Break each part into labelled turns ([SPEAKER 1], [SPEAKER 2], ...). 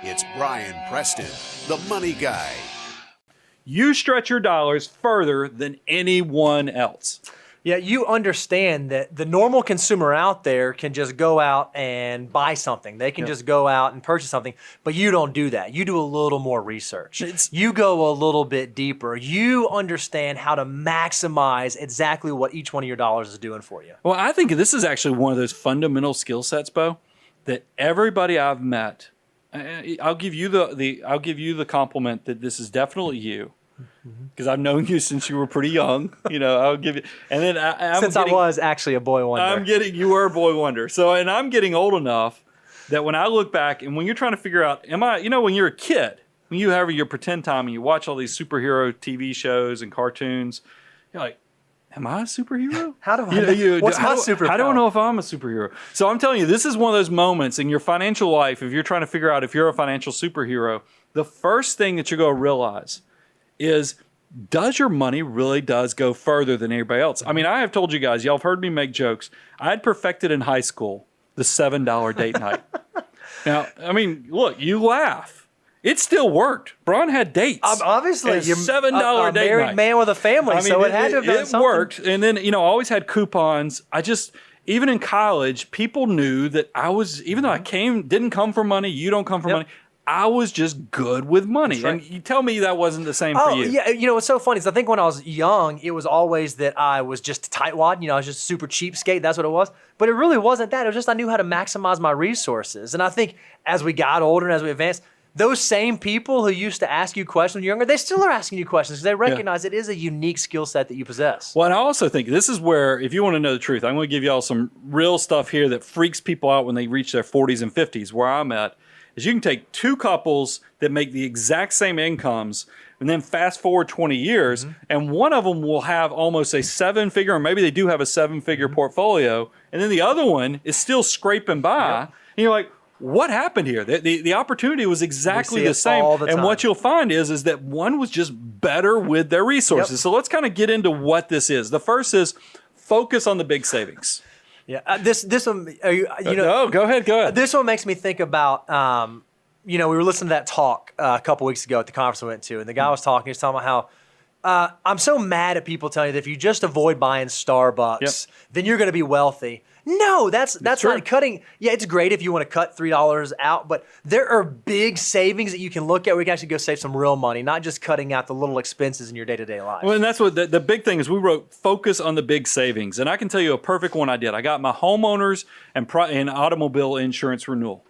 [SPEAKER 1] It's Brian Preston, the money guy.
[SPEAKER 2] You stretch your dollars further than anyone else.
[SPEAKER 3] Yeah, you understand that the normal consumer out there can just go out and buy something. They can just go out and purchase something, but you don't do that. You do a little more research. You go a little bit deeper. You understand how to maximize exactly what each one of your dollars is doing for you.
[SPEAKER 2] Well, I think this is actually one of those fundamental skill sets, Bo, that everybody I've met, I'll give you the compliment that this is definitely you. Because I've known you since you were pretty young, I'll give you, and then I
[SPEAKER 3] was actually a boy wonder.
[SPEAKER 2] You were a boy wonder. So, and I'm getting old enough that when I look back and when you're trying to figure out, when you're a kid, when you have your pretend time and you watch all these superhero TV shows and cartoons, you're like, am I a superhero?
[SPEAKER 3] How do I know? What's my superpower?
[SPEAKER 2] I don't know if I'm a superhero. So I'm telling you, this is one of those moments in your financial life, if you're trying to figure out if you're a financial superhero, the first thing that you're going to realize is, does your money really does go further than anybody else? I mean, I have told you guys, y'all have heard me make jokes. I had perfected in high school the $7 date night. Now, I mean, look, you laugh. It still worked. Braun had dates.
[SPEAKER 3] Obviously,
[SPEAKER 2] you're $7 date
[SPEAKER 3] married
[SPEAKER 2] night.
[SPEAKER 3] man with a family, so it had to have done something.
[SPEAKER 2] It worked. And then, I always had coupons. Even in college, people knew that even though I didn't come from money, you don't come from money, I was just good with money. Right. And you tell me that wasn't the same for you.
[SPEAKER 3] Yeah, what's so funny is I think when I was young, it was always that I was just a tightwad. I was just super cheapskate. That's what it was. But it really wasn't that. It was just I knew how to maximize my resources. And I think as we got older and as we advanced, those same people who used to ask you questions when you're younger, they still are asking you questions because they recognize it is a unique skill set that you possess.
[SPEAKER 2] Well, and I also think this is where, if you want to know the truth, I'm going to give you all some real stuff here that freaks people out when they reach their 40s and 50s, where I'm at. Is you can take two couples that make the exact same incomes and then fast forward 20 years, and one of them will have almost a 7-figure, or maybe they do have a 7-figure portfolio, and then the other one is still scraping by. And you're like, what happened here? The opportunity was exactly the same. And what you'll find is that one was just better with their resources. So let's kind of get into what this is. The first is focus on the big savings.
[SPEAKER 3] Yeah, this one,
[SPEAKER 2] no, go ahead.
[SPEAKER 3] This one makes me think about, we were listening to that talk a couple weeks ago at the conference we went to, and the guy was talking about how I'm so mad at people telling you that if you just avoid buying Starbucks, then you're going to be wealthy. No, that's not cutting. Yeah, it's great if you want to cut $3 out, but there are big savings that you can look at where you can actually go save some real money, not just cutting out the little expenses in your day-to-day life.
[SPEAKER 2] Well, and that's what the big thing is. We wrote focus on the big savings, and I can tell you a perfect one I did. I got my homeowners and automobile insurance renewal,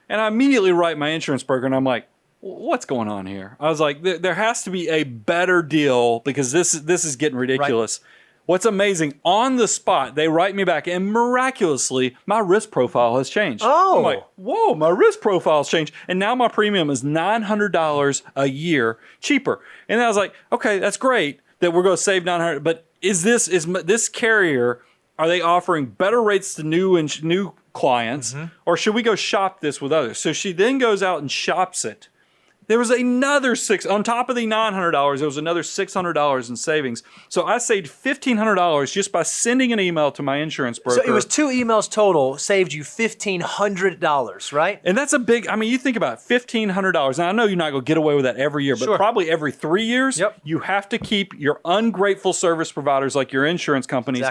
[SPEAKER 2] and I immediately write my insurance broker, and I'm like, what's going on here? I was like, there has to be a better deal because this is getting ridiculous. Right. What's amazing, on the spot, they write me back, and miraculously, my risk profile has changed.
[SPEAKER 3] Oh.
[SPEAKER 2] I'm like, whoa, my risk profile has changed, and now my premium is $900 a year cheaper. And I was like, okay, that's great that we're going to save $900, but is this carrier, are they offering better rates to new clients, or should we go shop this with others? So she then goes out and shops it. There was another on top of the $900, there was another $600 in savings. So I saved $1,500 just by sending an email to my insurance broker.
[SPEAKER 3] So it was 2 emails total, saved you $1,500, right?
[SPEAKER 2] And that's a big, you think about it, $1,500. Now, I know you're not going to get away with that every year, but probably every 3 years, you have to keep your ungrateful service providers like your insurance companies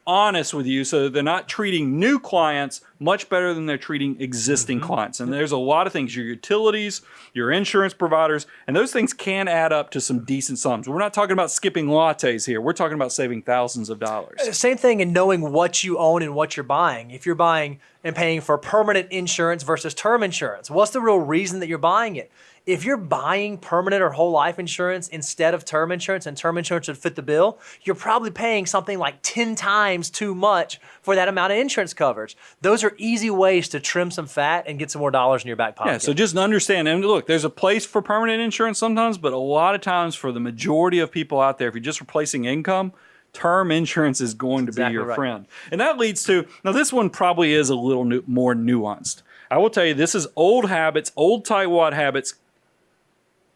[SPEAKER 2] honest with you so that they're not treating new clients much better than they're treating existing clients. And there's a lot of things, your utilities, your insurance providers, and those things can add up to some decent sums. We're not talking about skipping lattes here. We're talking about saving thousands of dollars.
[SPEAKER 3] Same thing in knowing what you own and what you're buying. If you're buying and paying for permanent insurance versus term insurance, what's the real reason that you're buying it? If you're buying permanent or whole life insurance instead of term insurance, and term insurance would fit the bill, you're probably paying something like 10 times too much for that amount of insurance coverage. Those are easy ways to trim some fat and get some more dollars in your back pocket.
[SPEAKER 2] Yeah, so just understand, and look, there's a place for permanent insurance sometimes, but a lot of times for the majority of people out there, if you're just replacing income, term insurance is going to be your friend. And that leads to, now this one probably is a little more nuanced. I will tell you, this is old habits, old tightwad habits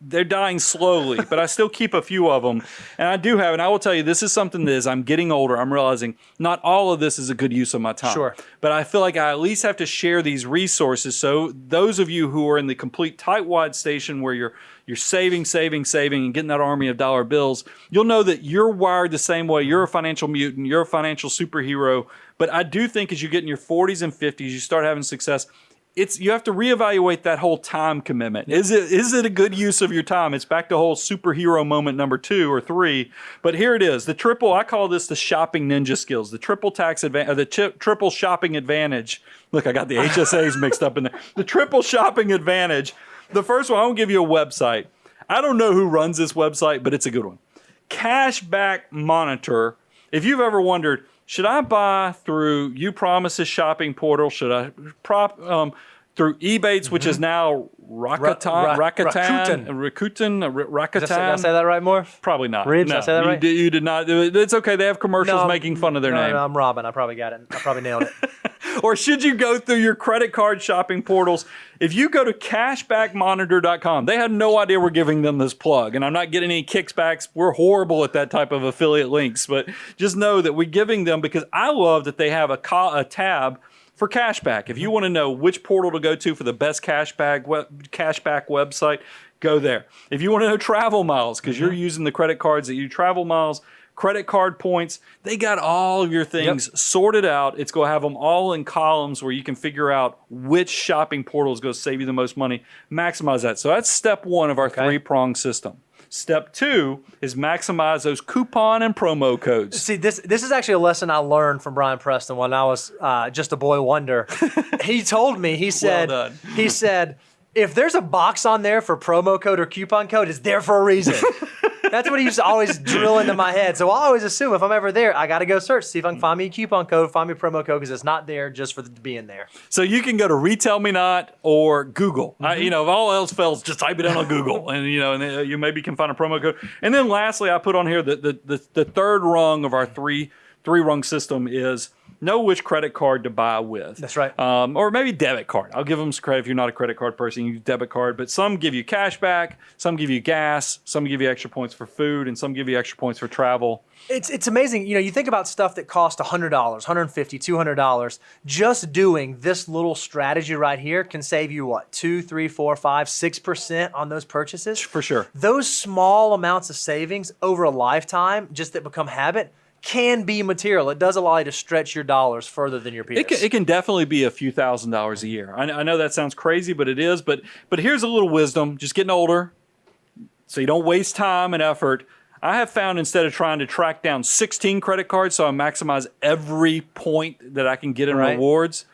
[SPEAKER 2] they're dying slowly, but I still keep a few of them. And I do have, and I will tell you, this is something that as I'm getting older, I'm realizing not all of this is a good use of my time.
[SPEAKER 3] Sure.
[SPEAKER 2] But I feel like I at least have to share these resources. So those of you who are in the complete tightwad station where you're saving, and getting that army of dollar bills, you'll know that you're wired the same way. You're a financial mutant. You're a financial superhero. But I do think as you get in your 40s and 50s, you start having success, you have to reevaluate that whole time commitment. Is it a good use of your time? It's back to whole superhero moment number 2 or 3. But here it is. I call this the shopping ninja skills, the triple triple shopping advantage. Look, I got the HSAs mixed up in there. The triple shopping advantage. The first one, I won't give you a website. I don't know who runs this website, but it's a good one. Cashback Monitor. If you've ever wondered, should I buy through You Promise's shopping portal? Should I through Ebates, which is now Rakuten?
[SPEAKER 3] Did I say that right, Morph?
[SPEAKER 2] Probably not.
[SPEAKER 3] Reeves,
[SPEAKER 2] no,
[SPEAKER 3] I say that right?
[SPEAKER 2] You did not. It's okay. They have commercials making fun of their name.
[SPEAKER 3] No, I'm Robin. I probably got it. I probably nailed it.
[SPEAKER 2] Or should you go through your credit card shopping portals? If you go to cashbackmonitor.com, they had no idea we're giving them this plug, and I'm not getting any kickbacks. We're horrible at that type of affiliate links, but just know that we're giving them because I love that they have a tab for cashback. If you want to know which portal to go to for the best cashback website, go there. If you want to know travel miles, because you're using the credit cards that you travel miles, credit card points, they got all of your things sorted out. It's going to have them all in columns where you can figure out which shopping portal is going to save you the most money. Maximize that. So that's step 1 of our 3-pronged system. Step 2 is maximize those coupon and promo codes.
[SPEAKER 3] See, this is actually a lesson I learned from Brian Preston when I was just a boy wonder. He told me, he said, if there's a box on there for promo code or coupon code, it's there for a reason. That's what he used to always drill into my head. So I always assume if I'm ever there, I got to go search, see if I can find me a coupon code, find me a promo code, because it's not there just for it to be in there.
[SPEAKER 2] So you can go to Retail Me Not or Google. If all else fails, just type it in on Google, and you maybe can find a promo code. And then lastly, I put on here the third rung of our three-rung system is know which credit card to buy with.
[SPEAKER 3] That's right.
[SPEAKER 2] Or maybe debit card. I'll give them some credit if you're not a credit card person, you use debit card. But some give you cash back, some give you gas, some give you extra points for food, and some give you extra points for travel.
[SPEAKER 3] It's amazing. You think about stuff that cost $100, $150, $200. Just doing this little strategy right here can save you what? 2, 3, 4, 5, 6% on those purchases?
[SPEAKER 2] For sure.
[SPEAKER 3] Those small amounts of savings over a lifetime, just that become habit, can be material. It does allow you to stretch your dollars further than your peers.
[SPEAKER 2] It can definitely be a few $1,000s a year. I know that sounds crazy, but it is. But here's a little wisdom. Just getting older, so you don't waste time and effort. I have found instead of trying to track down 16 credit cards so I maximize every point that I can get in rewards,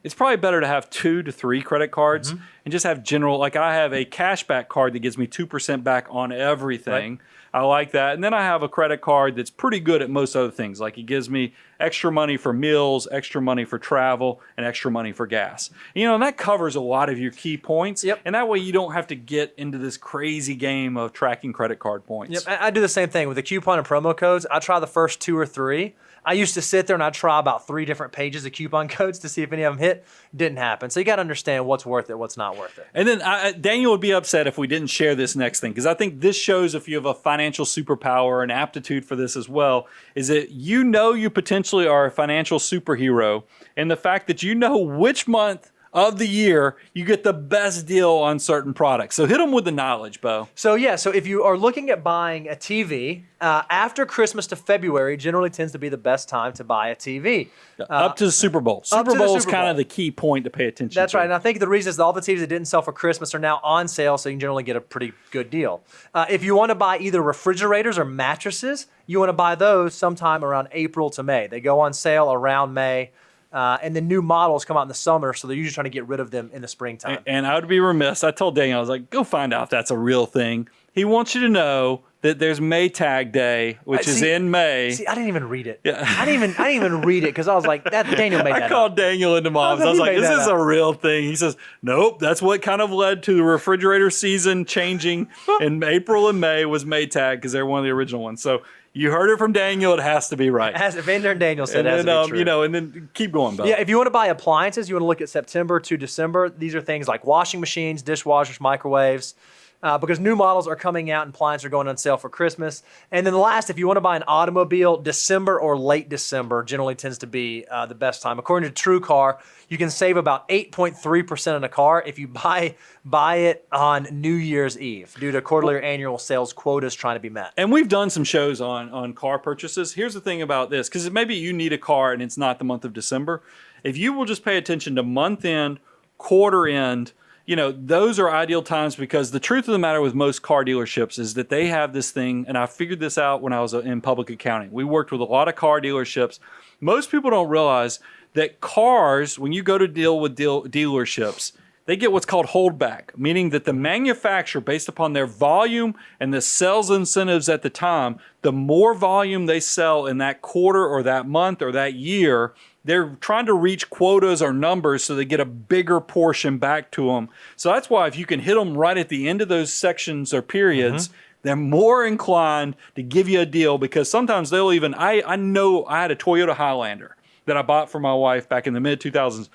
[SPEAKER 2] it's probably better to have 2 to 3 credit cards and just have general, like I have a cashback card that gives me 2% back on everything. Right. I like that. And then I have a credit card that's pretty good at most other things. Like it gives me extra money for meals, extra money for travel, and extra money for gas. And that covers a lot of your key points. Yep. And that way you don't have to get into this crazy game of tracking credit card points.
[SPEAKER 3] Yep. I do the same thing with the coupon and promo codes. I try the first 2 or 3. I used to sit there and I'd try about 3 different pages of coupon codes to see if any of them hit. Didn't happen. So you got to understand what's worth it, what's not worth it.
[SPEAKER 2] And then Daniel would be upset if we didn't share this next thing, because I think this shows if you have a financial superpower and aptitude for this as well, is that you potentially are a financial superhero, and the fact that which month of the year you get the best deal on certain products. So hit them with the knowledge, Bo.
[SPEAKER 3] So if you are looking at buying a TV, after Christmas to February generally tends to be the best time to buy a TV.
[SPEAKER 2] Up to the Super Bowl. Super Bowl is kind of the key point to pay attention to.
[SPEAKER 3] That's right. And I think the reason is all the TVs that didn't sell for Christmas are now on sale, so you can generally get a pretty good deal. If you want to buy either refrigerators or mattresses, you want to buy those sometime around April to May. They go on sale around May. And the new models come out in the summer, so they're usually trying to get rid of them in the springtime.
[SPEAKER 2] And I would be remiss. I told Daniel, I was like, go find out if that's a real thing. He wants you to know that there's Maytag Day, which is in May.
[SPEAKER 3] See, I didn't even read it. Yeah. I didn't even read it because I was like, Daniel made that
[SPEAKER 2] I called Daniel into Mom's. I was like, is this a real thing? He says, nope. That's what kind of led to the refrigerator season changing in April and May was Maytag because they're one of the original ones. So you heard it from Daniel. It has to be right.
[SPEAKER 3] Vander and Daniel said it has to be true.
[SPEAKER 2] And then keep going, Bo.
[SPEAKER 3] Yeah, if you want to buy appliances, you want to look at September to December. These are things like washing machines, dishwashers, microwaves. because new models are coming out and appliances are going on sale for Christmas. And then the last, if you want to buy an automobile, December or late December generally tends to be the best time. According to TrueCar, you can save about 8.3% on a car if you buy it on New Year's Eve due to quarterly or annual sales quotas trying to be met.
[SPEAKER 2] And we've done some shows on car purchases. Here's the thing about this, because maybe you need a car and it's not the month of December. If you will just pay attention to month end, quarter end, those are ideal times, because the truth of the matter with most car dealerships is that they have this thing, and I figured this out when I was in public accounting. We worked with a lot of car dealerships. Most people don't realize that cars, when you go to deal with dealerships, they get what's called holdback, meaning that the manufacturer, based upon their volume and the sales incentives at the time, the more volume they sell in that quarter or that month or that year, they're trying to reach quotas or numbers so they get a bigger portion back to them. So that's why if you can hit them right at the end of those sections or periods, they're more inclined to give you a deal, because sometimes they'll even, I know I had a Toyota Highlander that I bought for my wife back in the mid-2000s.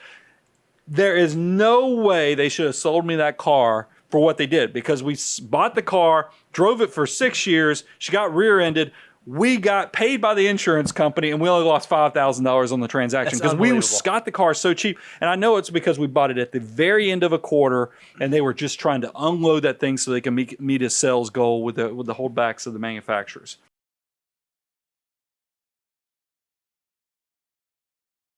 [SPEAKER 2] There is no way they should have sold me that car for what they did, because we bought the car, drove it for 6 years, she got rear-ended, we got paid by the insurance company, and we only lost $5,000 on the transaction because we got the car so cheap. And I know it's because we bought it at the very end of a quarter, and they were just trying to unload that thing so they can meet a sales goal with the holdbacks of the manufacturers.